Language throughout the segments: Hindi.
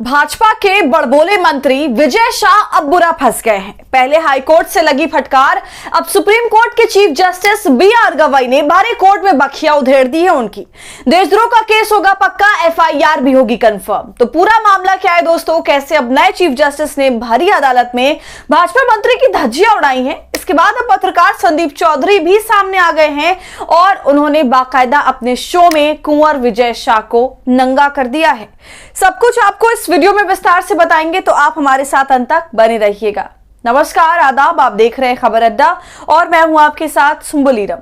भाजपा के बड़बोले मंत्री विजय शाह अब बुरा फंस गए हैं। पहले हाईकोर्ट से लगी फटकार, अब सुप्रीम कोर्ट के चीफ जस्टिस बी.आर. गवई ने भारी कोर्ट में बखिया उधेड़ दी है उनकी। देशद्रोह का केस होगा पक्का, एफआईआर भी होगी कंफर्म। तो पूरा मामला क्या है दोस्तों, कैसे अब नए चीफ जस्टिस ने भारी अदालत में भाजपा मंत्री की धज्जियां उड़ाई हैं। इसके बाद अब पत्रकार संदीप चौधरी भी सामने आ गए हैं और उन्होंने बाकायदा अपने शो में कुंवर विजय शाह को नंगा कर दिया है। सब कुछ आपको इस वीडियो में विस्तार से बताएंगे, तो आप हमारे साथ अंत तक बने रहिएगा। नमस्कार, आदाब, आप देख रहे हैं खबर अड्डा और मैं हूं आपके साथ सुंबुलीरम।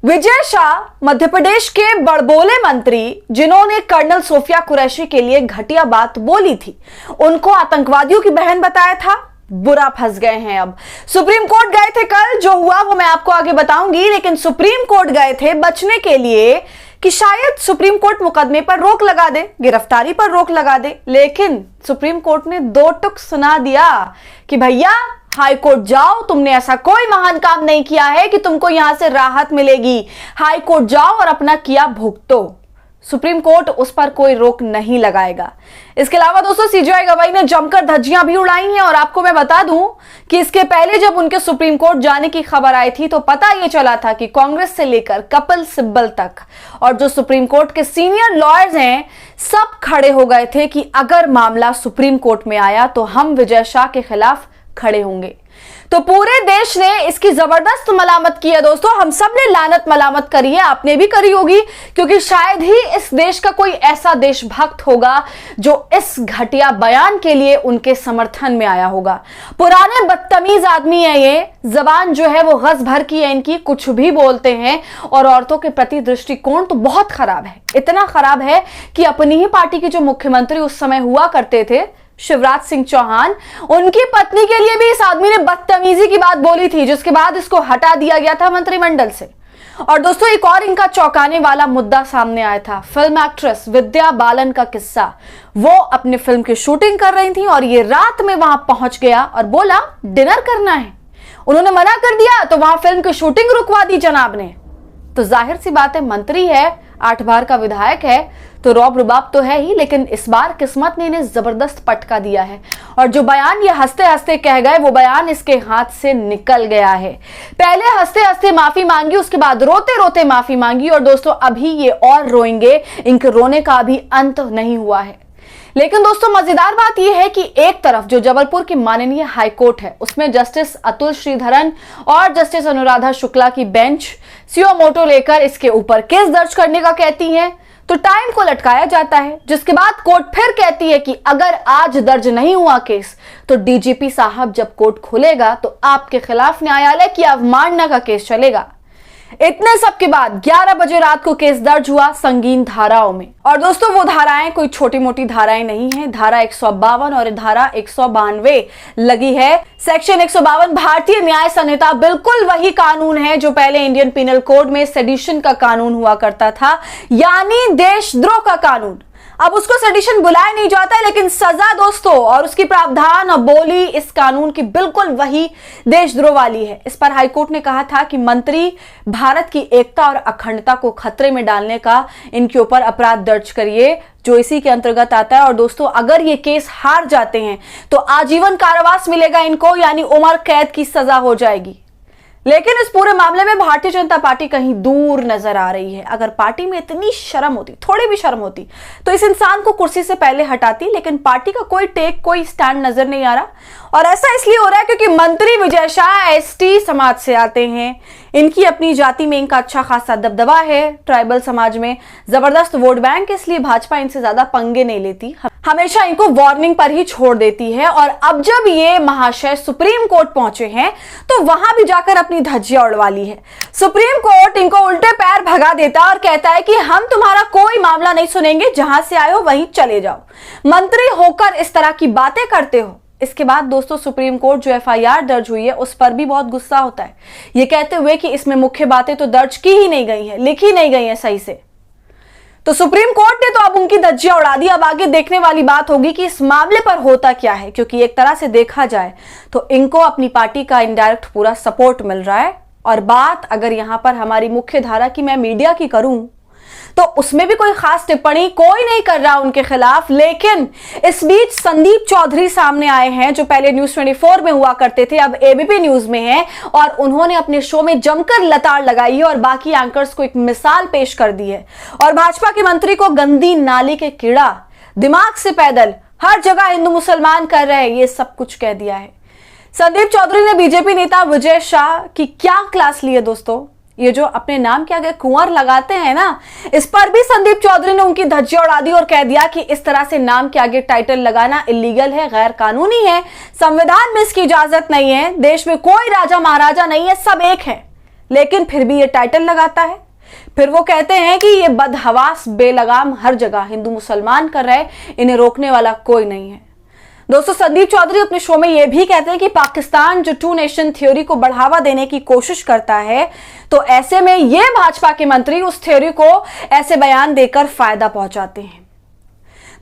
विजय शाह मध्य प्रदेश के बड़बोले मंत्री, जिन्होंने कर्नल सोफिया कुरैशी के लिए घटिया बात बोली थी, उनको आतंकवादियों की बहन बताया था, बुरा फंस गए हैं। अब सुप्रीम कोर्ट गए थे कल, जो हुआ वो मैं आपको आगे बताऊंगी, लेकिन सुप्रीम कोर्ट गए थे बचने के लिए कि शायद सुप्रीम कोर्ट मुकदमे पर रोक लगा दे, गिरफ्तारी पर रोक लगा दे। लेकिन सुप्रीम कोर्ट ने दो टुक सुना दिया कि भैया हाई कोर्ट जाओ, तुमने ऐसा कोई महान काम नहीं किया है कि तुमको यहां से राहत मिलेगी। हाई कोर्ट जाओ और अपना किया भुगतो। सुप्रीम कोर्ट उस पर कोई रोक नहीं लगाएगा। इसके अलावा दोस्तों सीजेआई गवाई ने जमकर धज्जियां भी उड़ाई हैं और आपको मैं बता दूं कि इसके पहले जब उनके सुप्रीम कोर्ट जाने की खबर आई थी तो पता यह चला था कि कांग्रेस से लेकर कपिल सिब्बल तक और जो सुप्रीम कोर्ट के सीनियर लॉयर्स हैं, सब खड़े हो गए थे कि अगर मामला सुप्रीम कोर्ट में आया तो हम विजय शाह के खिलाफ खड़े होंगे। तो पूरे देश ने इसकी जबरदस्त मलामत की है दोस्तों। हम सब ने लानत मलामत करी है, आपने भी करी होगी, क्योंकि शायद ही इस देश का कोई ऐसा देशभक्त होगा जो इस घटिया बयान के लिए उनके समर्थन में आया होगा। पुराने बदतमीज आदमी है ये, जबान जो है वो गज भर की है इनकी, कुछ भी बोलते हैं और औरतों के प्रति दृष्टिकोण तो बहुत खराब है। इतना खराब है कि अपनी ही पार्टी के जो मुख्यमंत्री उस समय हुआ करते थे, शिवराज सिंह चौहान, उनकी पत्नी के लिए भी इस आदमी ने बदतमीजी की बात बोली थी, जिसके बाद इसको हटा दिया गया था मंत्रिमंडल से। और दोस्तों एक और इनका चौंकाने वाला मुद्दा सामने आया था, फिल्म एक्ट्रेस विद्या बालन का किस्सा। वो अपनी फिल्म की शूटिंग कर रही थी और ये रात में वहां पहुंच गया और बोला डिनर करना है। उन्होंने मना कर दिया तो वहां फिल्म की शूटिंग रुकवा दी जनाब ने। तो जाहिर सी बात है, मंत्री है, 8 बार का विधायक है, तो रौब रुबाब तो है ही, लेकिन इस बार किस्मत ने इन्हें जबरदस्त पटका दिया है और जो बयान ये हंसते हंसते कह गए वो बयान इसके हाथ से निकल गया है। पहले हंसते हंसते माफी मांगी, उसके बाद रोते रोते माफी मांगी और दोस्तों अभी ये और रोएंगे, इनके रोने का अभी अंत नहीं हुआ है। लेकिन दोस्तों मजेदार बात यह है कि एक तरफ जो जबलपुर की माननीय हाईकोर्ट है, उसमें जस्टिस अतुल श्रीधरन और जस्टिस अनुराधा शुक्ला की बेंच सुओ मोटो लेकर इसके ऊपर केस दर्ज करने का कहती है, तो टाइम को लटकाया जाता है, जिसके बाद कोर्ट फिर कहती है कि अगर आज दर्ज नहीं हुआ केस तो डीजीपी साहब जब कोर्ट खोलेगा तो आपके खिलाफ न्यायालय की अवमानना का केस चलेगा। इतने सब के बाद 11 बजे रात को केस दर्ज हुआ संगीन धाराओं में। और दोस्तों वो धाराएं कोई छोटी मोटी धाराएं नहीं है, धारा 152 और धारा 192 लगी है। सेक्शन 152 भारतीय न्याय संहिता बिल्कुल वही कानून है जो पहले इंडियन पिनल कोड में सेडिशन का कानून हुआ करता था, यानी देशद्रोह का कानून। अब उसको सेडिशन बुलाया नहीं जाता है, लेकिन सजा दोस्तों और उसकी प्रावधान और बोली इस कानून की बिल्कुल वही देशद्रोह वाली है। इस पर हाईकोर्ट ने कहा था कि मंत्री भारत की एकता और अखंडता को खतरे में डालने का इनके ऊपर अपराध दर्ज करिए, जो इसी के अंतर्गत आता है। और दोस्तों अगर ये केस हार जाते हैं तो आजीवन कारावास मिलेगा इनको, यानी उम्र कैद की सजा हो जाएगी। लेकिन इस पूरे मामले में भारतीय जनता पार्टी कहीं दूर नजर आ रही है। अगर पार्टी में इतनी शर्म होती, थोड़ी भी शर्म होती, तो इस इंसान को कुर्सी से पहले हटाती, लेकिन पार्टी का कोई टेक, कोई स्टैंड नजर नहीं आ रहा। और ऐसा इसलिए हो रहा है क्योंकि मंत्री विजय शाह एसटी समाज से आते हैं, इनकी अपनी जाति में इनका अच्छा खासा दबदबा है, ट्राइबल समाज में जबरदस्त वोट बैंक, इसलिए भाजपा इनसे ज्यादा पंगे नहीं लेती, हमेशा इनको वार्निंग पर ही छोड़ देती है। और अब जब ये महाशय सुप्रीम कोर्ट पहुंचे हैं तो वहां भी जाकर अपनी धज्जियां उड़वा ली है। सुप्रीम कोर्ट इनको उल्टे पैर भगा देता और कहता है कि हम तुम्हारा कोई मामला नहीं सुनेंगे, जहां से आए हो वहीं चले जाओ। मंत्री होकर इस तरह की बातें करते हो। इसके बाद दोस्तों सुप्रीम कोर्ट जो एफआईआर दर्ज हुई है उस पर भी बहुत गुस्सा होता है, ये कहते हुए कि इसमें मुख्य बातें तो दर्ज की ही नहीं गई है, लिखी नहीं गई है सही से। तो सुप्रीम कोर्ट ने तो अब उनकी धज्जियां उड़ा दी। अब आगे देखने वाली बात होगी कि इस मामले पर होता क्या है, क्योंकि एक तरह से देखा जाए तो इनको अपनी पार्टी का इनडायरेक्ट पूरा सपोर्ट मिल रहा है। और बात अगर यहां पर हमारी मुख्य धारा की, मैं मीडिया की करूं, तो उसमें भी कोई खास टिप्पणी कोई नहीं कर रहा उनके खिलाफ। लेकिन इस बीच संदीप चौधरी सामने आए हैं, जो पहले न्यूज 24 में हुआ करते थे, अब एबीपी न्यूज में हैं, और उन्होंने अपने शो में जमकर लताड़ लगाई है और बाकी एंकर्स को एक मिसाल पेश कर दी है। और भाजपा के मंत्री को गंदी नाली के कीड़ा, दिमाग से पैदल, हर जगह हिंदू मुसलमान कर रहे हैं, ये सब कुछ कह दिया है। संदीप चौधरी ने बीजेपी नेता विजय शाह की क्या क्लास ली है दोस्तों? ये जो अपने नाम के आगे कुंवर लगाते हैं ना, इस पर भी संदीप चौधरी ने उनकी धज्जियां उड़ा दी और कह दिया कि इस तरह से नाम के आगे टाइटल लगाना इलीगल है, गैर कानूनी है, संविधान में इसकी इजाजत नहीं है, देश में कोई राजा महाराजा नहीं है, सब एक है। लेकिन फिर भी ये टाइटल लगाता है। फिर वो कहते हैं कि ये बदहवास बेलगाम हर जगह हिंदू मुसलमान कर रहे, इन्हें रोकने वाला कोई नहीं है। दोस्तों, संदीप चौधरी अपने शो में यह भी कहते हैं कि पाकिस्तान जो 2 नेशन थ्योरी को बढ़ावा देने की कोशिश करता है, तो ऐसे में ये भाजपा के मंत्री उस थ्योरी को ऐसे बयान देकर फायदा पहुंचाते हैं।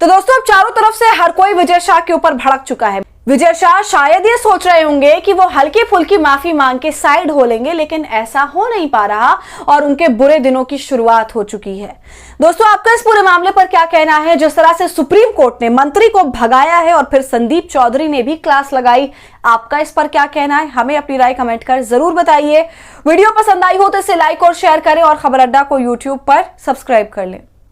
तो दोस्तों, अब चारों तरफ से हर कोई विजय शाह के ऊपर भड़क चुका है। विजय शाह शायद ये सोच रहे होंगे कि वो हल्की फुल्की माफी मांग के साइड हो लेंगे, लेकिन ऐसा हो नहीं पा रहा और उनके बुरे दिनों की शुरुआत हो चुकी है। दोस्तों, आपका इस पूरे मामले पर क्या कहना है? जिस तरह से सुप्रीम कोर्ट ने मंत्री को भगाया है और फिर संदीप चौधरी ने भी क्लास लगाई, आपका इस पर क्या कहना है? हमें अपनी राय कमेंट कर जरूर बताइए। वीडियो पसंद आई हो तो इसे लाइक और शेयर करें और खबर अड्डा को यूट्यूब पर सब्सक्राइब कर लें।